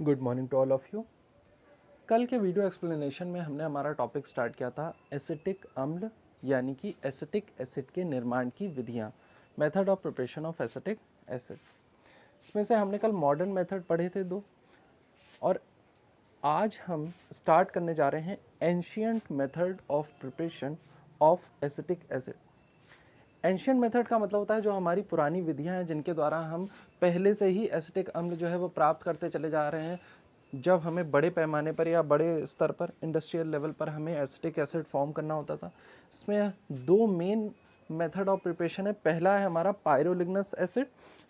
Good morning to all of you. कल के video explanation में हमने हमारा टॉपिक स्टार्ट किया था एसिटिक अम्ल यानी कि एसिटिक एसिड के निर्माण की विधियाँ, method of preparation of acetic acid. इसमें से हमने कल मॉडर्न मेथड पढ़े थे 2, और आज हम स्टार्ट करने जा रहे हैं ancient method of preparation of acetic acid. Ancient method का मतलब होता है जो हमारी पुरानी विधियां हैं जिनके द्वारा हम पहले से ही एसिटिक अम्ल जो है वो प्राप्त करते चले जा रहे हैं। जब हमें बड़े पैमाने पर या बड़े स्तर पर इंडस्ट्रियल लेवल पर हमें एसिटिक एसिड फॉर्म करना होता था, इसमें 2 मेन मेथड ऑफ प्रिपरेशन है। पहला है हमारा पायरोलिग्नस एसिड,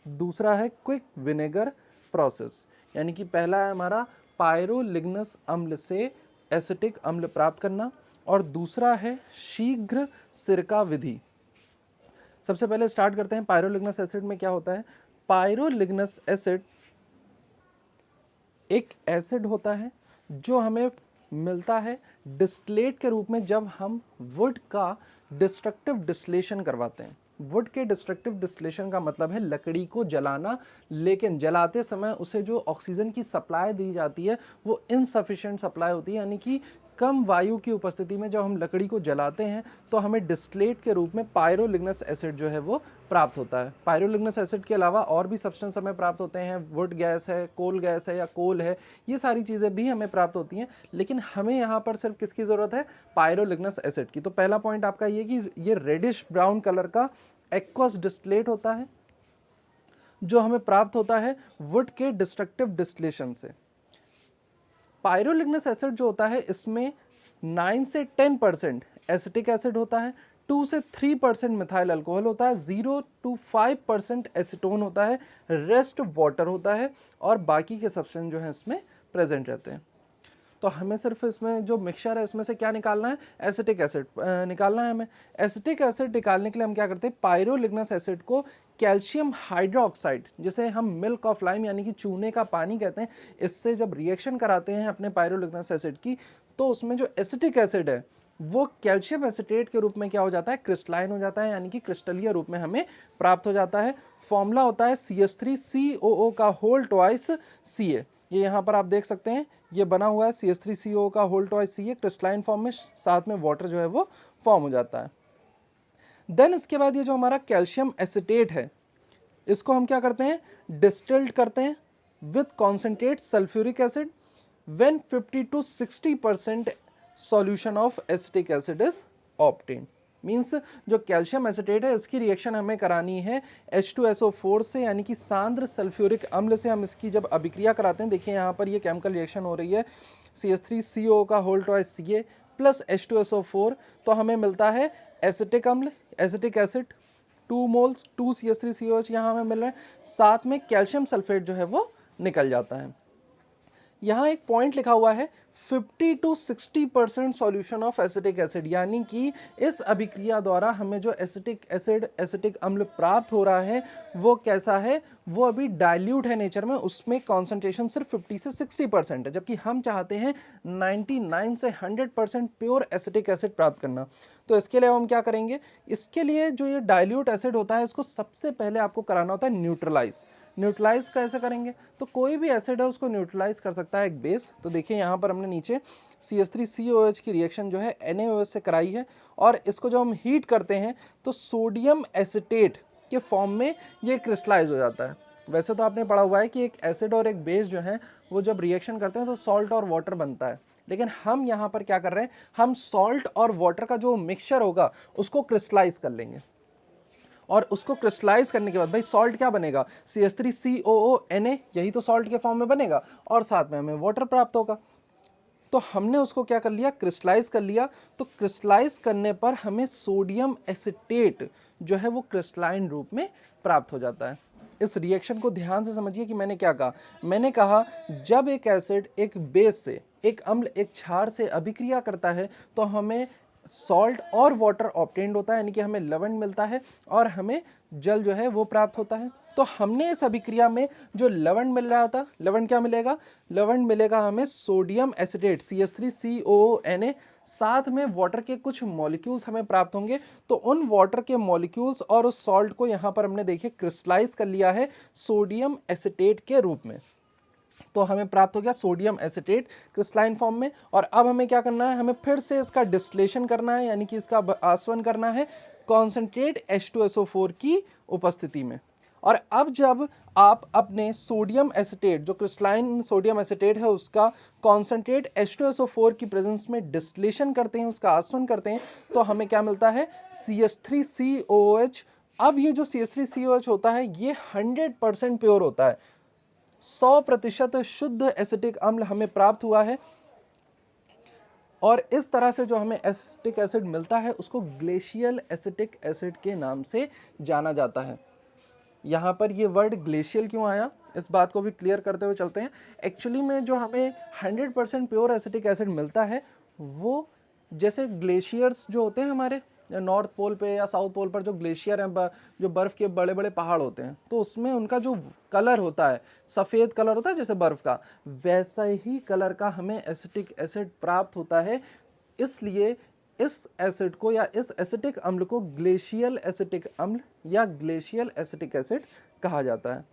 दूसरा है क्विक विनेगर प्रोसेस। यानी कि पहला है हमारा पायरोलिग्नस अम्ल से एसिटिक अम्ल प्राप्त करना, और दूसरा है शीघ्र सिरका विधि। सबसे पहले स्टार्ट करते हैं पायरोलिग्नस एसिड में क्या होता है। पायरोलिग्नस एसिड एक एसिड होता है जो हमें मिलता है डिस्टिलेट के रूप में जब हम वुड का डिस्ट्रक्टिव डिस्टिलेशन करवाते हैं। वुड के डिस्ट्रक्टिव डिस्टिलेशन का मतलब है लकड़ी को जलाना, लेकिन जलाते समय उसे जो ऑक्सीजन की सप्लाई दी जाती है वो इनसफिशिएंट सप्लाई होती है। यानी कि कम वायु की उपस्थिति में जब हम लकड़ी को जलाते हैं तो हमें डिस्टिलेट के रूप में पायरोलिग्नस एसिड जो है वो प्राप्त होता है। पायरोलिग्नस एसिड के अलावा और भी सब्सटेंस हमें प्राप्त होते हैं, वुड गैस है, कोल गैस है या कोल है, ये सारी चीज़ें भी हमें प्राप्त होती हैं, लेकिन हमें यहाँ पर सिर्फ किसकी ज़रूरत है, पायरोलिग्नस एसिड की। तो पहला पॉइंट आपका ये कि ये रेडिश ब्राउन कलर का एक्वस डिस्टिलेट होता है जो हमें प्राप्त होता है वुड के डिस्ट्रक्टिव डिस्टिलेशन से। पायरोलिग्नस एसिड जो होता है इसमें 9 से 10% एसिटिक एसिड होता है, 2 से 3% मिथाइल अल्कोहल होता है, 0 to 5% एसीटोन होता है, रेस्ट वाटर होता है, और बाकी के सब्सटेंस जो है इसमें प्रेजेंट रहते हैं। तो हमें सिर्फ इसमें जो मिक्सचर है इसमें से क्या निकालना है, एसिटिक एसिड निकालना है हमें। एसिटिक एसिड निकालने के लिए हम क्या करते हैं, पायरोलिग्नस एसिड को कैल्शियम हाइड्रोक्साइड, जिसे हम मिल्क ऑफ लाइम यानी कि चूने का पानी कहते हैं, इससे जब रिएक्शन कराते हैं अपने पायरोलिग्नस एसिड की, तो उसमें जो एसिटिक एसिड है वो कैल्शियम एसिटेट के रूप में क्या हो जाता है, क्रिस्टलाइन हो जाता है, यानी कि क्रिस्टलीय रूप में हमें प्राप्त हो जाता है। फॉर्मूला होता है CH3COO का होल ट्वाइस Ca। ये यहाँ पर आप देख सकते हैं, ये बना हुआ है CH3COO का whole twice Ca crystalline form में, साथ में वाटर जो है वो फॉर्म हो जाता है। देन इसके बाद ये जो हमारा कैल्शियम एसिटेट है इसको हम क्या करते हैं, डिस्टिल्ड करते हैं with concentrate sulphuric acid when 50 to 60% solution of acetic acid is obtained. Means जो कैल्शियम एसिटेट है इसकी रिएक्शन हमें करानी है H2SO4 से, यानी कि सांद्र सल्फ्यूरिक अम्ल से। हम इसकी जब अभिक्रिया कराते हैं, देखिए यहाँ पर ये केमिकल रिएक्शन हो रही है, CH3CO का whole twice Ca plus H2SO4, तो हमें मिलता है एसिटिक अम्ल, एसिटिक एसिड 2 मोल्स 2 CH3COH यहाँ हमें मिल रहा है, साथ में कैल्शियम सल्फेट जो है वो निकल जाता है। यहाँ एक पॉइंट लिखा हुआ है 50 to 60% solution of acetic acid, यानी कि इस अभिक्रिया द्वारा हमें जो एसिटिक एसिड एसिटिक अम्ल प्राप्त हो रहा है वो कैसा है, वो अभी डाइल्यूट है नेचर में, उसमें कॉन्सेंट्रेशन सिर्फ 50 से 60% है, जबकि हम चाहते हैं 99 से 100% प्योर एसिटिक एसिड प्राप्त करना। तो इसके लिए हम क्या करेंगे, इसके लिए जो ये डाइल्यूट एसिड होता है इसको सबसे पहले आपको कराना होता है न्यूट्रलाइज। न्यूट्रलाइज कैसे करेंगे, तो कोई भी एसिड है उसको न्यूट्रलाइज कर सकता है एक बेस। तो देखिए यहाँ पर हमने नीचे CH3COH की रिएक्शन जो है NaOH से कराई है, और इसको जब हम हीट करते हैं तो सोडियम एसिटेट के फॉर्म में ये क्रिस्टलाइज हो जाता है। वैसे तो आपने पढ़ा हुआ है कि एक एसिड और एक बेस जो है वो जब रिएक्शन करते हैं तो सॉल्ट और वाटर बनता है, लेकिन हम यहाँ पर क्या कर रहे हैं, हम सॉल्ट और वाटर का जो मिक्सचर होगा उसको क्रिस्टलाइज कर लेंगे, और उसको क्रिस्टलाइज करने के बाद भाई सॉल्ट क्या बनेगा, CH3COONa, यही तो सॉल्ट के फॉर्म में बनेगा, और साथ में हमें वाटर प्राप्त होगा। तो हमने उसको क्या कर लिया, क्रिस्टलाइज कर लिया। तो क्रिस्टलाइज करने पर हमें सोडियम एसिटेट जो है वो क्रिस्टलाइन रूप में प्राप्त हो जाता है। इस रिएक्शन को ध्यान से समझिए कि मैंने क्या कहा, मैंने कहा जब एक एसिड एक बेस से, एक अम्ल एक क्षार से अभिक्रिया करता है तो हमें सॉल्ट और वाटर ऑब्टेन्ड होता है, यानी कि हमें लवण मिलता है और हमें जल जो है वो प्राप्त होता है। तो हमने इस अभिक्रिया में जो लवण मिल रहा था, लवण क्या मिलेगा, लवण मिलेगा हमें सोडियम एसिटेट CH3COONa, साथ में वाटर के कुछ मॉलिक्यूल्स हमें प्राप्त होंगे। तो उन वाटर के मॉलिक्यूल्स और उस सॉल्ट को यहाँ पर हमने देखिए क्रिस्टलाइज कर लिया है सोडियम एसिटेट के रूप में। तो हमें प्राप्त हो गया सोडियम एसिटेट क्रिस्टलाइन फॉर्म में। और अब हमें क्या करना है, हमें फिर से इसका डिस्टिलेशन करना है, यानी कि इसका आसवन करना है कॉन्सेंट्रेट H2SO4 की उपस्थिति में। और अब जब आप अपने सोडियम एसिटेट, जो क्रिस्टलाइन सोडियम एसिटेट है, उसका कॉन्सेंट्रेट H2SO4 की प्रेजेंस में डिस्टिलेशन करते हैं, उसका आसवन करते हैं, तो हमें क्या मिलता है CH3COOH। अब ये जो CH3COOH होता है ये 100% प्योर होता है, 100% शुद्ध एसिटिक अम्ल हमें प्राप्त हुआ है। और इस तरह से जो हमें एसिटिक एसिड मिलता है उसको ग्लेशियल एसिटिक एसिड के नाम से जाना जाता है। यहाँ पर ये वर्ड ग्लेशियल क्यों आया, इस बात को भी क्लियर करते हुए चलते हैं। एक्चुअली में जो हमें 100% प्योर एसिटिक एसिड मिलता है वो जैसे ग्लेशियर्स जो होते हैं हमारे नॉर्थ पोल पे या साउथ पोल पर, जो ग्लेशियर हैं, जो बर्फ़ के बड़े बड़े पहाड़ होते हैं, तो उसमें उनका जो कलर होता है सफ़ेद कलर होता है जैसे बर्फ़ का, वैसा ही कलर का हमें एसिटिक एसिड प्राप्त होता है। इसलिए इस एसिड को या इस एसिटिक अम्ल को ग्लेशियल एसिटिक अम्ल या ग्लेशियल एसिटिक एसिड कहा जाता है।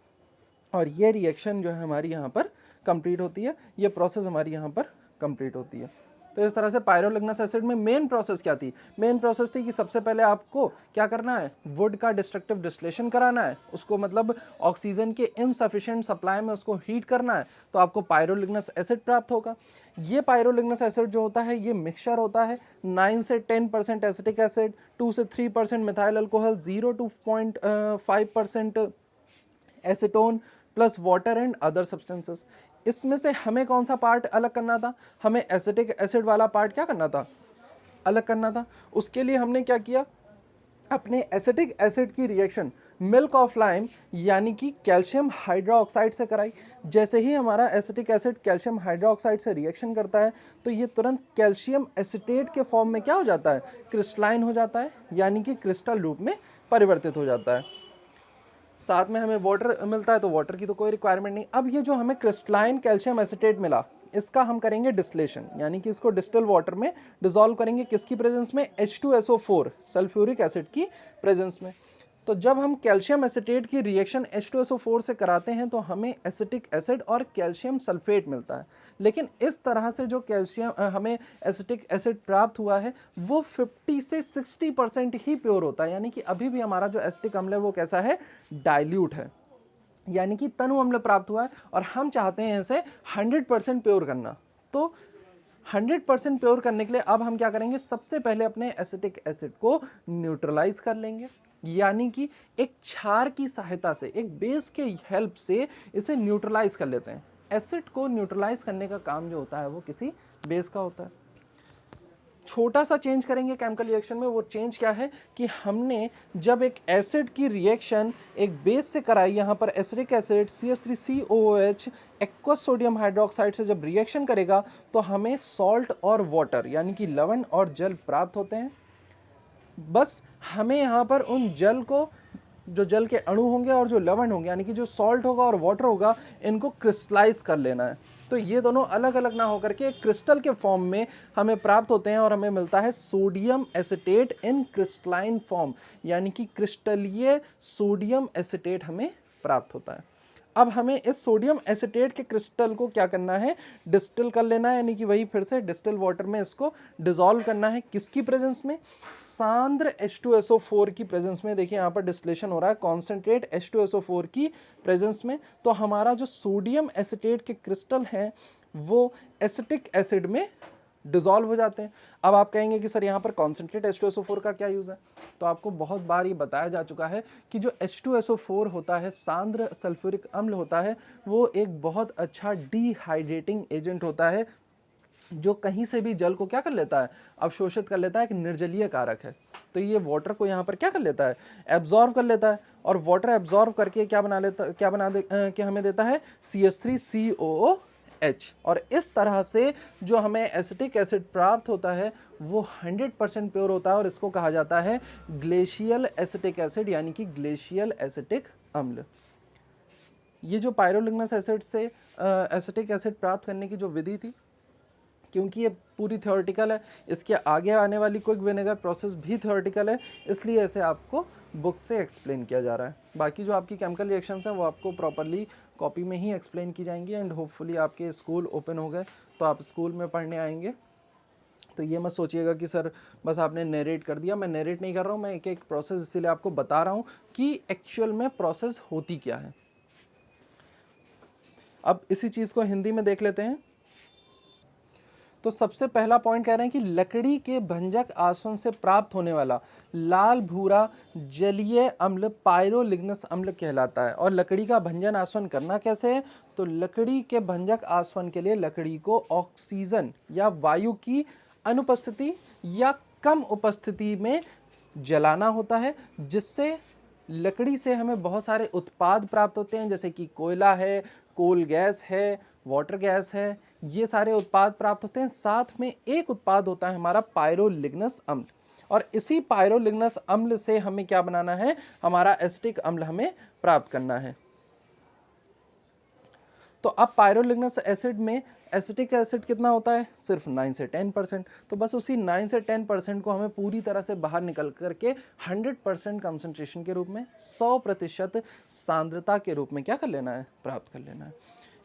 और ये रिएक्शन जो है हमारी यहाँ पर कंप्लीट होती है, ये प्रोसेस हमारी यहाँ पर कंप्लीट होती है। तो इस तरह से पायरोलिग्नस एसिड में मेन प्रोसेस क्या थी, मेन प्रोसेस थी कि सबसे पहले आपको क्या करना है, वुड का डिस्ट्रक्टिव डिस्टिलेशन कराना है, उसको मतलब ऑक्सीजन के इनसफिशिएंट सप्लाई में उसको हीट करना है, तो आपको पायरोलिग्नस एसिड प्राप्त होगा। ये पायरोलिग्नस एसिड जो होता है ये मिक्सचर होता है 9 से 10% एसिटिक एसिड, 2 से 3% methyl alcohol, 0 to 0.5% acetone plus water and other substances. इसमें से हमें कौन सा पार्ट अलग करना था, हमें एसिटिक एसिड वाला पार्ट क्या करना था, अलग करना था। उसके लिए हमने क्या किया, अपने एसिटिक एसिड की रिएक्शन मिल्क ऑफ लाइम यानी कि कैल्शियम हाइड्रोक्साइड से कराई। जैसे ही हमारा एसिटिक एसिड कैल्शियम हाइड्रोक्साइड से रिएक्शन करता है तो ये तुरंत कैल्शियम एसिटेट के फॉर्म में क्या हो जाता है, क्रिस्टलाइन हो जाता है, यानी कि क्रिस्टल रूप में परिवर्तित हो जाता है। साथ में हमें वाटर मिलता है, तो वाटर की तो कोई रिक्वायरमेंट नहीं। अब ये जो हमें क्रिस्टलाइन कैल्शियम एसिटेट मिला, इसका हम करेंगे डिस्टिलेशन, यानी कि इसको डिस्टिल वाटर में डिसॉल्व करेंगे, किसकी प्रेजेंस में, H2SO4 सल्फ्यूरिक एसिड की प्रेजेंस में। तो जब हम कैल्शियम एसिटेट की रिएक्शन H2SO4 से कराते हैं तो हमें एसिटिक एसिड और कैल्शियम सल्फेट मिलता है। लेकिन इस तरह से जो कैल्शियम हमें एसिटिक एसिड प्राप्त हुआ है वो 50 से 60% ही प्योर होता है, यानी कि अभी भी हमारा जो एसिटिक अम्ल है वो कैसा है, डाइल्यूट है, यानी कि तनु अम्ल प्राप्त हुआ है। और हम चाहते हैं इसे 100% प्योर करना। तो 100% प्योर करने के लिए अब हम क्या करेंगे, सबसे पहले अपने एसिटिक एसिड को न्यूट्रलाइज कर लेंगे, यानी कि एक क्षार की सहायता से, एक बेस के हेल्प से इसे न्यूट्रलाइज कर लेते हैं। एसिड को न्यूट्रलाइज करने का काम जो होता है वो किसी बेस का होता है। छोटा सा चेंज करेंगे केमिकल रिएक्शन में, वो चेंज क्या है कि हमने जब एक एसिड की रिएक्शन एक बेस से कराई, यहाँ पर acidic acid CH3COOH aqueous sodium hydroxide से जब रिएक्शन करेगा तो हमें सॉल्ट और वाटर यानी कि लवण और जल प्राप्त होते हैं। बस हमें यहाँ पर उन जल को, जो जल के अणु होंगे और जो लवण होंगे यानी कि जो सॉल्ट होगा और वाटर होगा, इनको क्रिस्टलाइज कर लेना है। तो ये दोनों अलग अलग ना होकर के क्रिस्टल के फॉर्म में हमें प्राप्त होते हैं और हमें मिलता है सोडियम एसिटेट इन क्रिस्टलाइन फॉर्म, यानी कि क्रिस्टलीय सोडियम एसिटेट हमें प्राप्त होता है। अब हमें इस सोडियम एसिटेट के क्रिस्टल को क्या करना है, डिस्टिल कर लेना है, यानी कि वही फिर से डिस्टिल वाटर में इसको डिसॉल्व करना है, किसकी प्रेजेंस में, सांद्र H2SO4 की प्रेजेंस में। देखिए यहाँ पर डिस्टिलेशन हो रहा है कॉन्सेंट्रेट H2SO4 की प्रेजेंस में। तो हमारा जो सोडियम एसिटेट के क्रिस्टल हैं वो एसिटिक एसिड में डिसॉल्व हो जाते हैं। अब आप कहेंगे कि सर यहाँ पर कॉन्सेंट्रेट H2SO4 का क्या यूज़ है, तो आपको बहुत बार ये बताया जा चुका है कि जो H2SO4 होता है, सांद्र सल्फ्यूरिक अम्ल होता है, वो एक बहुत अच्छा डिहाइड्रेटिंग एजेंट होता है, जो कहीं से भी जल को क्या कर लेता है, अवशोषित कर लेता है, एक निर्जलीय कारक है। तो ये वाटर को यहाँ पर क्या कर लेता है, एब्जॉर्ब कर लेता है, और वाटर एब्जॉर्ब करके क्या हमें देता है CH3COOH। और इस तरह से जो हमें एसिटिक एसिड प्राप्त होता है वो 100% प्योर होता है और इसको कहा जाता है ग्लेशियल एसिटिक एसिड, यानी कि ग्लेशियल एसिटिक अम्ल। ये जो पायरोलिग्नस एसिड से एसिटिक एसिड प्राप्त करने की जो विधि थी, क्योंकि ये पूरी थ्योरेटिकल है, इसके आगे आने वाली क्विक विनेगर प्रोसेस भी थ्योरेटिकल है, इसलिए इसे आपको बुक से एक्सप्लेन किया जा रहा है। बाकी जो आपकी केमिकल रिएक्शंस हैं वो आपको प्रॉपरली कॉपी में ही एक्सप्लेन की जाएंगी एंड होपफुली आपके स्कूल ओपन हो गए तो आप स्कूल में पढ़ने आएंगे। तो ये मत सोचिएगा कि सर बस आपने नरेट कर दिया, मैं नरेट नहीं कर रहा हूँ, मैं एक एक प्रोसेस इसीलिए आपको बता रहा हूँ कि एक्चुअल में प्रोसेस होती क्या है। अब इसी चीज़ को हिंदी में देख लेते हैं। तो सबसे पहला पॉइंट कह रहे हैं कि लकड़ी के भंजक आसवन से प्राप्त होने वाला लाल भूरा जलीय अम्ल पायरोलिग्नस अम्ल कहलाता है। और लकड़ी का भंजन आसवन करना कैसे है? तो लकड़ी के भंजक आसवन के लिए लकड़ी को ऑक्सीजन या वायु की अनुपस्थिति या कम उपस्थिति में जलाना होता है, जिससे लकड़ी से हमें बहुत सारे उत्पाद प्राप्त होते हैं, जैसे कि कोयला है, कोल गैस है, वाटर गैस है, ये सारे उत्पाद प्राप्त होते हैं। साथ में एक उत्पाद होता है हमारा पायरोलिग्नस अम्ल, और इसी पायरोलिग्नस अम्ल से हमें क्या बनाना है? हमारा एसिटिक अम्ल हमें प्राप्त करना है। तो अब पायरोलिग्नस एसिड में एसिटिक एसिड कितना होता है? सिर्फ 9 से 10%। तो बस उसी 9 से 10% को हमें पूरी तरह से बाहर निकल करके 100% कंसंट्रेशन के रूप में, 100% सांद्रता के रूप में क्या कर लेना है? प्राप्त कर लेना है।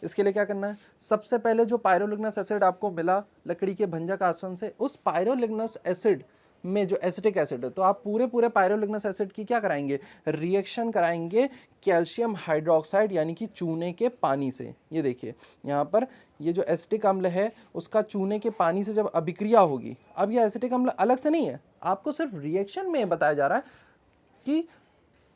इसके लिए क्या करना है? सबसे पहले जो पायरोलिग्नस एसिड आपको मिला लकड़ी के भंजक आसवन से, उस पायरोलिग्नस एसिड में जो एसिटिक एसिड है, तो आप पूरे पायरोलिग्नस एसिड की क्या कराएंगे? रिएक्शन कराएंगे कैल्शियम हाइड्रोक्साइड यानी कि चूने के पानी से। ये देखिए यहाँ पर ये जो एसिटिक अम्ल है उसका चूने के पानी से जब अभिक्रिया होगी, अब ये एसिटिक अम्ल अलग से नहीं है, आपको सिर्फ रिएक्शन में बताया जा रहा है कि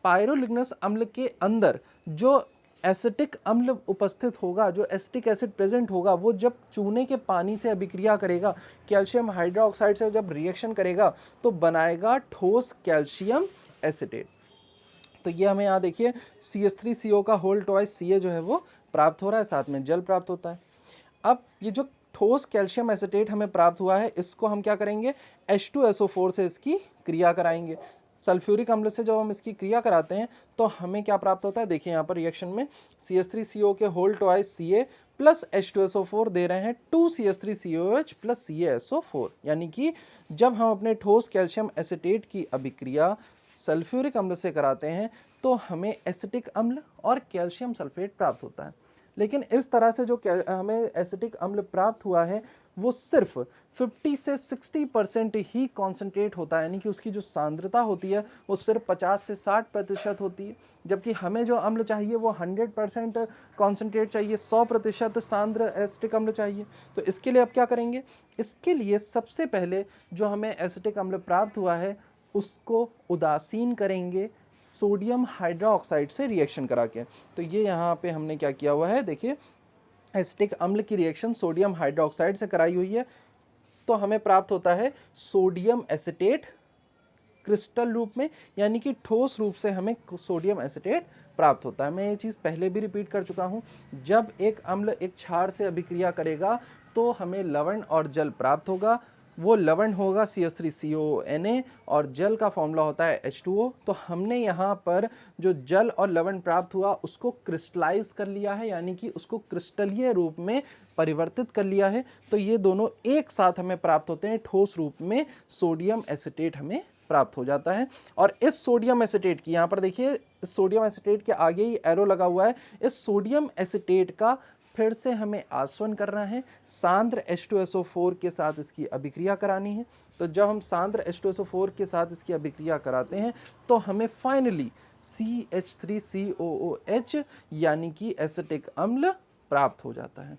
पायरोलिग्नस अम्ल के अंदर जो एसिटिक अम्ल उपस्थित होगा, जो एसिटिक एसिड प्रेजेंट होगा, वो जब चूने के पानी से अभिक्रिया करेगा, कैल्शियम हाइड्रोक्साइड से जब रिएक्शन करेगा तो बनाएगा ठोस कैल्शियम एसिटेट। तो ये हमें यहाँ देखिए CH3CO का होल ट्वाइस Ca जो है वो प्राप्त हो रहा है, साथ में जल प्राप्त होता है। अब ये जो ठोस कैल्शियम एसिटेट हमें प्राप्त हुआ है, इसको हम क्या करेंगे? H2SO4 से इसकी क्रिया कराएंगे। सल्फ्यूरिक अम्ल से जब हम इसकी क्रिया कराते हैं तो हमें क्या प्राप्त होता है? देखिए यहाँ पर रिएक्शन में CH3CO के whole twice Ca plus H2SO4 दे रहे हैं 2CH3COH प्लस CaSO4, यानी कि जब हम अपने ठोस कैल्शियम एसिटेट की अभिक्रिया सल्फ्यूरिक अम्ल से कराते हैं तो हमें एसिटिक अम्ल और कैल्शियम सल्फेट प्राप्त होता है। लेकिन इस तरह से जो हमें एसिटिक अम्ल प्राप्त हुआ है वो सिर्फ 50 से 60% ही कॉन्सेंट्रेट होता है, यानी कि उसकी जो सांद्रता होती है वो सिर्फ 50 से 60% होती है, जबकि हमें जो अम्ल चाहिए वो 100% कॉन्सेंट्रेट चाहिए, 100% सांद्र एसिटिक अम्ल चाहिए। तो इसके लिए अब क्या करेंगे? इसके लिए सबसे पहले जो हमें एसिटिक अम्ल प्राप्त हुआ है उसको उदासीन करेंगे सोडियम हाइड्रोक्साइड से रिएक्शन करा के। तो ये यहाँ पे हमने क्या किया हुआ है, देखिए एसिटिक अम्ल की रिएक्शन सोडियम हाइड्रोक्साइड से कराई हुई है, तो हमें प्राप्त होता है सोडियम एसिटेट क्रिस्टल रूप में, यानी कि ठोस रूप से हमें सोडियम एसिटेट प्राप्त होता है। मैं ये चीज़ पहले भी रिपीट कर चुका हूँ, जब एक अम्ल एक क्षार से अभिक्रिया करेगा तो हमें लवण और जल प्राप्त होगा। वो लवण होगा CH3CONa और जल का फॉर्मूला होता है H2O। तो हमने यहाँ पर जो जल और लवण प्राप्त हुआ उसको क्रिस्टलाइज कर लिया है, यानी कि उसको क्रिस्टलीय रूप में परिवर्तित कर लिया है। तो ये दोनों एक साथ हमें प्राप्त होते हैं, ठोस रूप में सोडियम एसिटेट हमें प्राप्त हो जाता है। और इस सोडियम एसिटेट की यहाँ पर देखिए, इस सोडियम एसिटेट के आगे ही एरो लगा हुआ है, इस सोडियम एसिटेट का फिर से हमें आसवन करना है, सांद्र H2SO4 के साथ इसकी अभिक्रिया करानी है। तो जब हम सांद्र H2SO4 के साथ इसकी अभिक्रिया कराते हैं तो हमें फाइनली CH3COOH यानी कि एसिटिक अम्ल प्राप्त हो जाता है।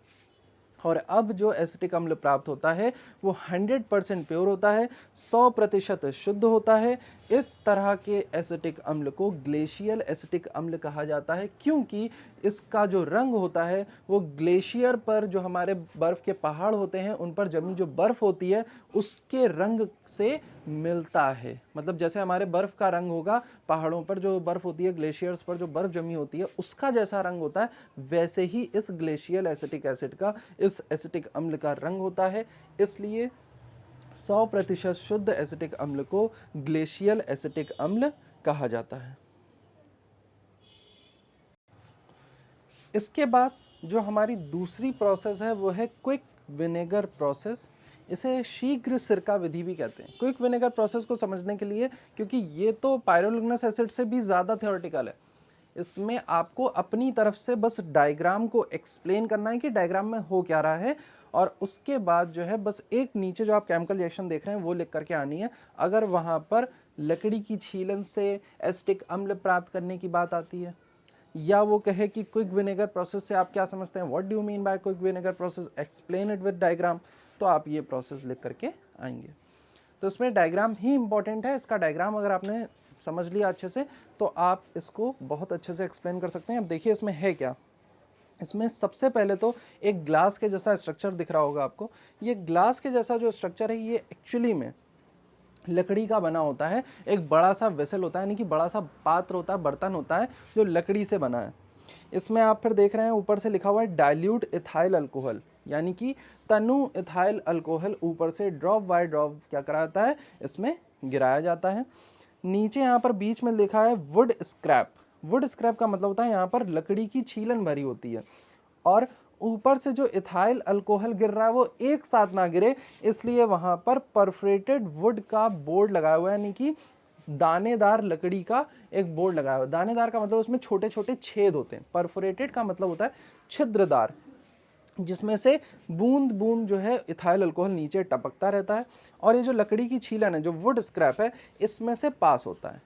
और अब जो एसिटिक अम्ल प्राप्त होता है वो 100% प्योर होता है, 100% शुद्ध होता है। इस तरह के एसिटिक अम्ल को ग्लेशियल एसिटिक अम्ल कहा जाता है, क्योंकि इसका जो रंग होता है वो ग्लेशियर पर, जो हमारे बर्फ़ के पहाड़ होते हैं उन पर जमी जो बर्फ़ होती है उसके रंग से मिलता है। मतलब जैसे हमारे बर्फ़ का रंग होगा, पहाड़ों पर जो बर्फ़ होती है, ग्लेशियर्स पर जो बर्फ़ जमी होती है उसका जैसा रंग होता है, वैसे ही इस ग्लेशियल एसिटिक एसिड का, इस एसिटिक अम्ल का रंग होता है। इसलिए 100% शुद्ध एसिटिक अम्ल को ग्लेशियल एसिटिक अम्ल कहा जाता है। इसके बाद जो हमारी दूसरी प्रोसेस है वो है क्विक विनेगर प्रोसेस। इसे शीघ्र सिरका विधि भी कहते हैं। क्विक विनेगर प्रोसेस को समझने के लिए, क्योंकि ये तो पायरोलिग्नस एसिड से भी ज़्यादा थ्योरेटिकल है, इसमें आपको अपनी तरफ से बस डायग्राम को एक्सप्लेन करना है कि डायग्राम में हो क्या रहा है, और उसके बाद जो है बस एक नीचे जो आप केमिकल रिएक्शन देख रहे हैं वो लिख करके आनी है। अगर वहाँ पर लकड़ी की छीलन से एसिटिक अम्ल प्राप्त करने की बात आती है, या वो कहे कि क्विक विनेगर प्रोसेस से आप क्या समझते हैं, what do you mean by quick vinegar process, explain it with diagram, तो आप ये प्रोसेस लिख करके आएंगे। तो इसमें डायग्राम ही इंपॉर्टेंट है। इसका डायग्राम अगर आपने समझ लिया अच्छे से तो आप इसको बहुत अच्छे से एक्सप्लेन कर सकते हैं। अब देखिए इसमें है क्या। इसमें सबसे पहले तो एक ग्लास के जैसा स्ट्रक्चर दिख रहा होगा आपको। ये ग्लास के जैसा जो स्ट्रक्चर है ये एक्चुअली में लकड़ी का बना होता है। एक बड़ा सा वेसल होता है, यानी कि बड़ा सा पात्र होता है, बर्तन होता है जो लकड़ी से बना है। इसमें आप फिर देख रहे हैं ऊपर से लिखा हुआ है डाइल्यूट इथाइल अल्कोहल, यानी कि तनु इथाइल अल्कोहल ऊपर से ड्रॉप बाय ड्रॉप क्या कराता है, इसमें गिराया जाता है। नीचे यहाँ पर बीच में लिखा है वुड स्क्रैप। वुड स्क्रैप का मतलब होता है यहाँ पर लकड़ी की छीलन भरी होती है, और ऊपर से जो इथाइल अल्कोहल गिर रहा है वो एक साथ ना गिरे, इसलिए वहाँ पर परफोरेटेड वुड का बोर्ड लगाया हुआ है, यानी कि दानेदार लकड़ी का एक बोर्ड लगाया हुआ है। दानेदार का मतलब उसमें छोटे छोटे छेद होते हैं, परफोरेटेड का मतलब होता है छिद्रदार, जिसमें से बूंद बूंद जो है इथाइल अल्कोहल नीचे टपकता रहता है, और ये जो लकड़ी की छीलन है, जो वुड स्क्रैप है, इसमें से पास होता है।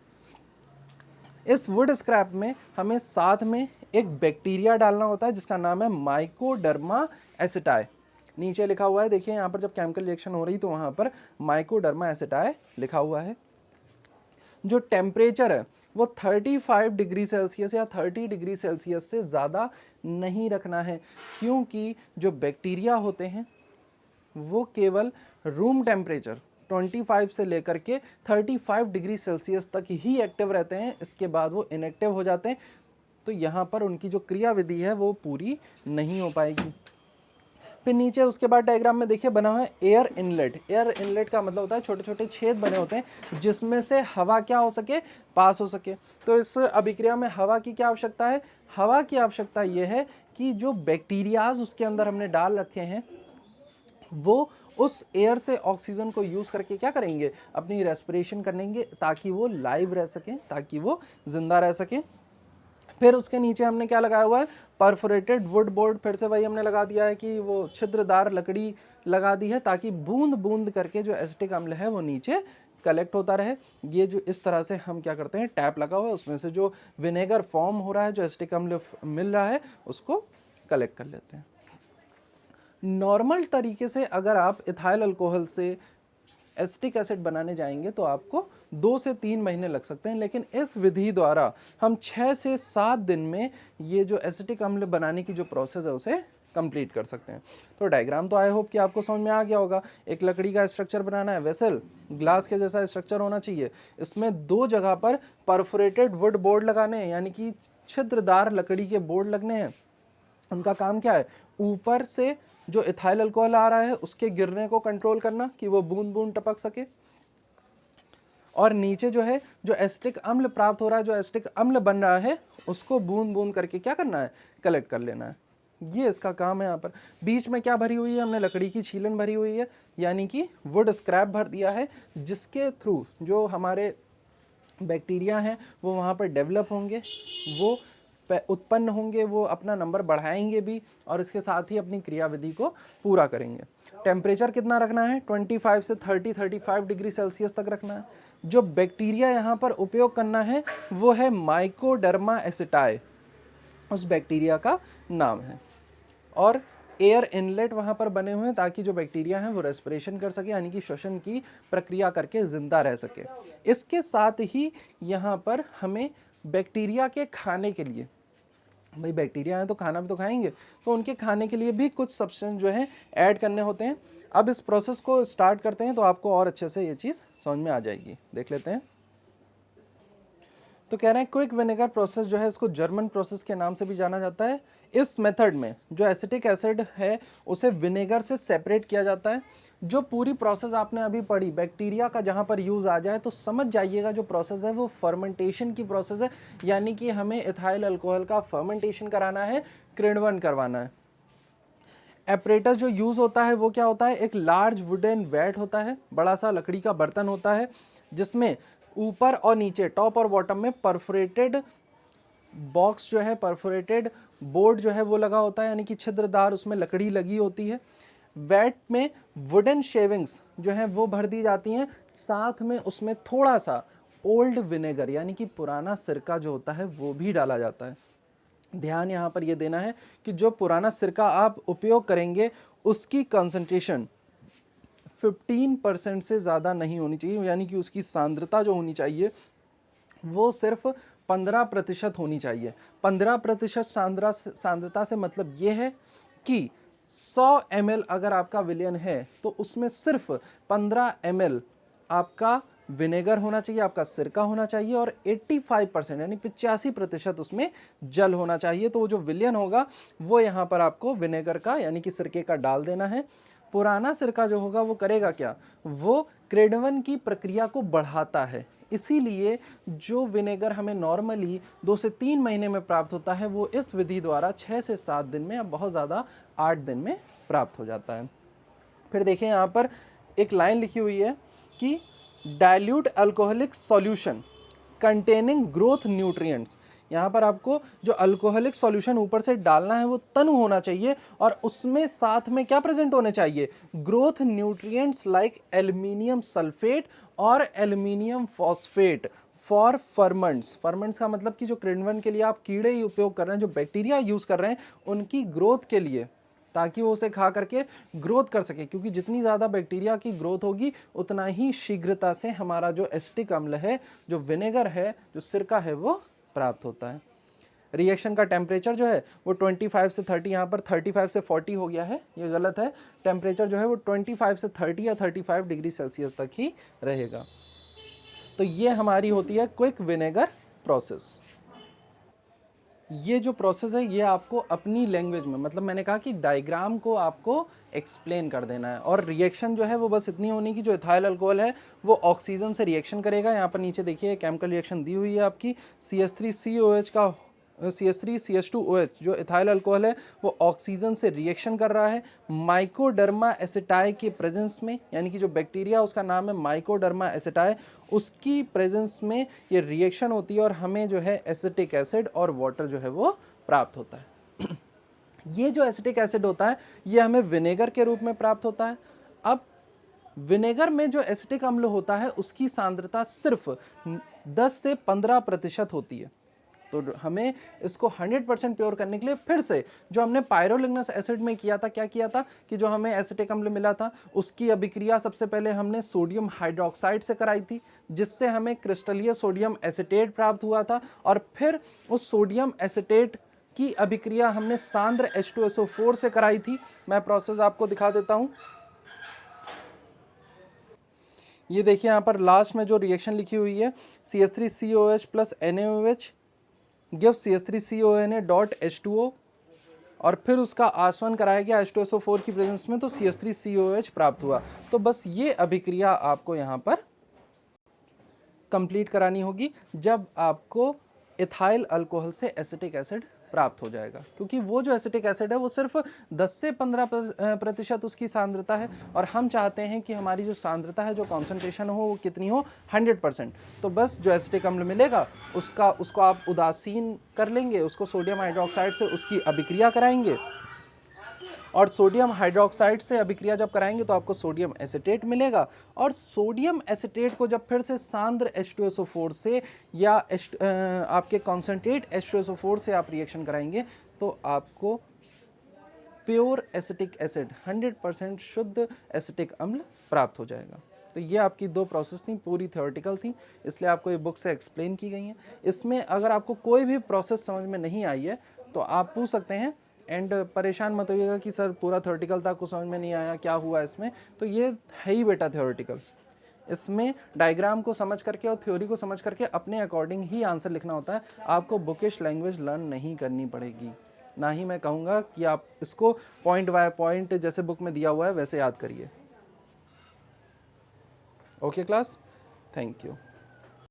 इस वुड स्क्रैप में हमें साथ में एक बैक्टीरिया डालना होता है जिसका नाम है माइकोडर्मा एसिटाई। नीचे लिखा हुआ है, देखिए यहाँ पर जब केमिकल रिएक्शन हो रही तो वहाँ पर माइकोडर्मा एसिटाई लिखा हुआ है। जो टेम्परेचर है वो 35 डिग्री सेल्सियस या 30 डिग्री सेल्सियस से ज़्यादा नहीं रखना है, क्योंकि जो बैक्टीरिया होते हैं वो केवल रूम टेम्परेचर 25 से लेकर के 35 डिग्री सेल्सियस तक ही एक्टिव रहते हैं, इसके बाद वो इनएक्टिव हो जाते हैं। तो यहाँ पर उनकी जो क्रियाविधि है वो पूरी नहीं हो पाएगी। फिर नीचे उसके बाद डायग्राम में देखिए बना हुआ है एयर इनलेट। एयर इनलेट का मतलब होता है छोटे छोटे छेद बने होते हैं जिसमें से हवा क्या हो सके, पास हो सके। तो इस अभिक्रिया में हवा की क्या आवश्यकता है, हवा की आवश्यकता यह है कि जो बैक्टीरियाज उसके अंदर हमने डाल रखे हैं वो उस एयर से ऑक्सीजन को यूज़ करके क्या करेंगे, अपनी रेस्पिरेशन करेंगे, ताकि वो लाइव रह सकें, ताकि वो जिंदा रह सकें। फिर उसके नीचे हमने क्या लगाया हुआ है, परफोरेटेड वुड बोर्ड। फिर से वही हमने लगा दिया है कि वो छिद्रदार लकड़ी लगा दी है, ताकि बूंद बूंद करके जो एसिटिक अम्ल है वो नीचे कलेक्ट होता रहे। ये जो इस तरह से हम क्या करते हैं, टैप लगा हुआ है, उसमें से जो विनेगर फॉर्म हो रहा है, जो एसिटिक अम्ल मिल रहा है, उसको कलेक्ट कर लेते हैं। नॉर्मल तरीके से अगर आप इथाइल अल्कोहल से एसिटिक एसिड बनाने जाएंगे तो आपको 2 से 3 महीने लग सकते हैं, लेकिन इस विधि द्वारा हम 6 से 7 दिन में ये जो एसिटिक अम्ल बनाने की जो प्रोसेस है उसे कंप्लीट कर सकते हैं। तो डायग्राम तो आई होप कि आपको समझ में आ गया होगा। एक लकड़ी का स्ट्रक्चर बनाना है, वेसल ग्लास के जैसा स्ट्रक्चर होना चाहिए, इसमें 2 जगह पर परफोरेटेड वुड बोर्ड लगाने हैं, यानी कि छिद्रदार लकड़ी के बोर्ड लगने हैं। उनका काम क्या है, ऊपर से जो इथाइल अल्कोहल आ रहा है उसके गिरने को कंट्रोल करना कि वो बूंद बूंद टपक सके, और नीचे जो है जो एसिटिक अम्ल प्राप्त हो रहा है, जो एसिटिक अम्ल बन रहा है, उसको बूंद बूंद करके क्या करना है, कलेक्ट कर लेना है। ये इसका काम है। यहाँ पर बीच में क्या भरी हुई है, हमने लकड़ी की छीलन भरी हुई है, यानी कि वुड स्क्रैप भर दिया है, जिसके थ्रू जो हमारे बैक्टीरिया हैं वो वहाँ पर डेवलप होंगे, वो उत्पन्न होंगे, वो अपना नंबर बढ़ाएंगे भी, और इसके साथ ही अपनी क्रियाविधि को पूरा करेंगे। टेम्परेचर कितना रखना है, 25 से 35 डिग्री सेल्सियस तक रखना है। जो बैक्टीरिया यहाँ पर उपयोग करना है वो है माइकोडर्मा एसिटाई, उस बैक्टीरिया का नाम है। और एयर इनलेट वहाँ पर बने हुए हैं ताकि जो बैक्टीरिया हैं वो रेस्पिरेशन कर सके, यानी कि श्वसन की प्रक्रिया करके जिंदा रह सके। इसके साथ ही यहाँ पर हमें बैक्टीरिया के खाने के लिए, भाई बैक्टीरिया हैं तो खाना भी तो खाएंगे, तो उनके खाने के लिए भी कुछ सब्सटेंस जो है ऐड करने होते हैं। अब इस प्रोसेस को स्टार्ट करते हैं तो आपको और अच्छे से ये चीज़ समझ में आ जाएगी। देख लेते हैं। तो कह रहे हैं क्विक विनेगर प्रोसेस जो है इसको जर्मन प्रोसेस के नाम से भी जाना जाता है। इस मेथड में जो एसिटिक एसिड है उसे विनेगर से सेपरेट किया जाता है। जो पूरी प्रोसेस आपने अभी पढ़ी, बैक्टीरिया का जहाँ पर यूज़ आ जाए तो समझ जाइएगा जो प्रोसेस है वो फर्मेंटेशन की प्रोसेस है, यानी कि हमें इथाइल अल्कोहल का फर्मेंटेशन कराना है, किण्वन करवाना है। एपरेटस जो यूज़ होता है वो क्या होता है, एक लार्ज वुडन वैट होता है, बड़ा सा लकड़ी का बर्तन होता है, जिसमें ऊपर और नीचे, टॉप और बॉटम में परफोरेटेड बॉक्स जो है परफोरेटेड बोर्ड जो है वो लगा होता है, यानी कि छिद्रदार उसमें लकड़ी लगी होती है। वैट में वुडन शेविंग्स जो है वो भर दी जाती हैं, साथ में उसमें थोड़ा सा ओल्ड विनेगर यानी कि पुराना सिरका जो होता है वो भी डाला जाता है। ध्यान यहाँ पर ये देना है कि जो पुराना सिरका आप उपयोग करेंगे उसकी कंसंट्रेशन 15% से ज़्यादा नहीं होनी चाहिए, यानी कि उसकी सांद्रता जो होनी चाहिए वो सिर्फ 15% होनी चाहिए। 15% सांद्रता से मतलब ये है कि 100 ml अगर आपका विलियन है तो उसमें सिर्फ 15 ml आपका विनेगर होना चाहिए, आपका सिरका होना चाहिए, और 85% यानी 85% उसमें जल होना चाहिए। तो वो जो विलियन होगा वो यहाँ पर आपको विनेगर का यानी कि सिरके का डाल देना है। पुराना सिरका जो होगा वो करेगा क्या, वो क्रेडवन की प्रक्रिया को बढ़ाता है। इसीलिए जो विनेगर हमें नॉर्मली 2 से 3 महीने में प्राप्त होता है वो इस विधि द्वारा 6 से 7 दिन में या बहुत ज़्यादा 8 दिन में प्राप्त हो जाता है। फिर देखिए यहाँ पर एक लाइन लिखी हुई है कि dilute alcoholic solution containing growth nutrients. यहाँ पर आपको जो अल्कोहलिक सॉल्यूशन ऊपर से डालना है वो तनु होना चाहिए, और उसमें साथ में क्या प्रेजेंट होने चाहिए, growth nutrients like aluminium sulphate और एल्यूमिनियम फॉस्फेट फॉर फर्मेंट्स। फर्मेंट्स का मतलब कि जो क्रिडवन के लिए आप कीड़े ही उपयोग कर रहे हैं, जो बैक्टीरिया यूज़ कर रहे हैं उनकी ग्रोथ के लिए, ताकि वो उसे खा करके ग्रोथ कर सके, क्योंकि जितनी ज़्यादा बैक्टीरिया की ग्रोथ होगी उतना ही शीघ्रता से हमारा जो एसिटिक अम्ल है, जो विनेगर है, जो सिरका है, वो प्राप्त होता है। रिएक्शन का टेम्परेचर जो है वो 25 से 30, यहाँ पर 35 से 40 हो गया है, ये गलत है। टेम्परेचर जो है वो 25 से 30 या 35 डिग्री सेल्सियस तक ही रहेगा। तो ये हमारी होती है क्विक विनेगर प्रोसेस। ये जो प्रोसेस है ये आपको अपनी लैंग्वेज में, मतलब मैंने कहा कि डायग्राम को आपको एक्सप्लेन कर देना है, और रिएक्शन जो है वो बस इतनी होनी कि जो इथाइल अल्कोहल है वो ऑक्सीजन से रिएक्शन करेगा। यहाँ पर नीचे देखिए केमिकल रिएक्शन दी हुई है आपकी, CH3COH का CH3CH2OH जो इथाइल अल्कोहल है वो ऑक्सीजन से रिएक्शन कर रहा है माइकोडर्मा एसिटाई के प्रेजेंस में, यानी कि जो बैक्टीरिया उसका नाम है माइकोडर्मा एसिटाई, उसकी प्रेजेंस में ये रिएक्शन होती है और हमें जो है एसिटिक एसिड और वाटर जो है वो प्राप्त होता है। ये जो एसिटिक एसिड होता है ये हमें विनेगर के रूप में प्राप्त होता है। अब विनेगर में जो एसिटिक अम्ल होता है उसकी सांद्रता सिर्फ 10 से 15% होती है। तो हमें इसको 100% प्योर करने के लिए फिर से जो हमने पायरोलिग्नस एसिड में किया था, क्या किया था कि जो हमें एसिटिक अम्ल मिला था उसकी अभिक्रिया सबसे पहले हमने सोडियम हाइड्रोक्साइड से कराई थी, जिससे हमें क्रिस्टलीय सोडियम एसिटेट प्राप्त हुआ था, और फिर उस सोडियम एसिटेट की अभिक्रिया हमने सांद्र H2SO4 से कराई थी। मैं प्रोसेस आपको दिखा देता हूँ। ये देखिए यहाँ पर लास्ट में जो रिएक्शन लिखी हुई है, CH3COH plus NaOH give CH3CONA.H2O, और फिर उसका आसवन कराया गया H2SO4 की प्रेजेंस में, तो CH3COH प्राप्त हुआ। तो बस ये अभिक्रिया आपको यहाँ पर कंप्लीट करानी होगी जब आपको इथाइल अल्कोहल से एसिटिक एसिड प्राप्त हो जाएगा, क्योंकि वो जो एसिटिक एसिड है वो सिर्फ 10 से 15% उसकी सांद्रता है, और हम चाहते हैं कि हमारी जो सांद्रता है, जो कॉन्सेंट्रेशन हो वो कितनी हो, 100%। तो बस जो एसिटिक अम्ल मिलेगा उसको आप उदासीन कर लेंगे, उसको सोडियम हाइड्रोक्साइड से उसकी अभिक्रिया कराएंगे, और सोडियम हाइड्रोक्साइड से अभिक्रिया जब कराएंगे तो आपको सोडियम एसिटेट मिलेगा, और सोडियम एसिटेट को जब फिर से सांद्र H2SO4 से या आपके कॉन्सेंट्रेट H2SO4 से आप रिएक्शन कराएंगे तो आपको प्योर एसिटिक एसिड 100% शुद्ध एसिटिक अम्ल प्राप्त हो जाएगा। तो ये आपकी दो प्रोसेस थी, पूरी थियोरेटिकल थी, इसलिए आपको ये बुक से एक्सप्लेन की गई हैं। इसमें अगर आपको कोई भी प्रोसेस समझ में नहीं आई है तो आप पूछ सकते हैं, एंड परेशान मत होइएगा कि सर पूरा थियोरेटिकल था, कुछ समझ में नहीं आया, क्या हुआ इसमें। तो ये है ही बेटा थियोरेटिकल, इसमें डायग्राम को समझ करके और थ्योरी को समझ करके अपने अकॉर्डिंग ही आंसर लिखना होता है। आपको बुकिश लैंग्वेज लर्न नहीं करनी पड़ेगी, ना ही मैं कहूँगा कि आप इसको पॉइंट बाय पॉइंट जैसे बुक में दिया हुआ है वैसे याद करिए। Okay class, thank you.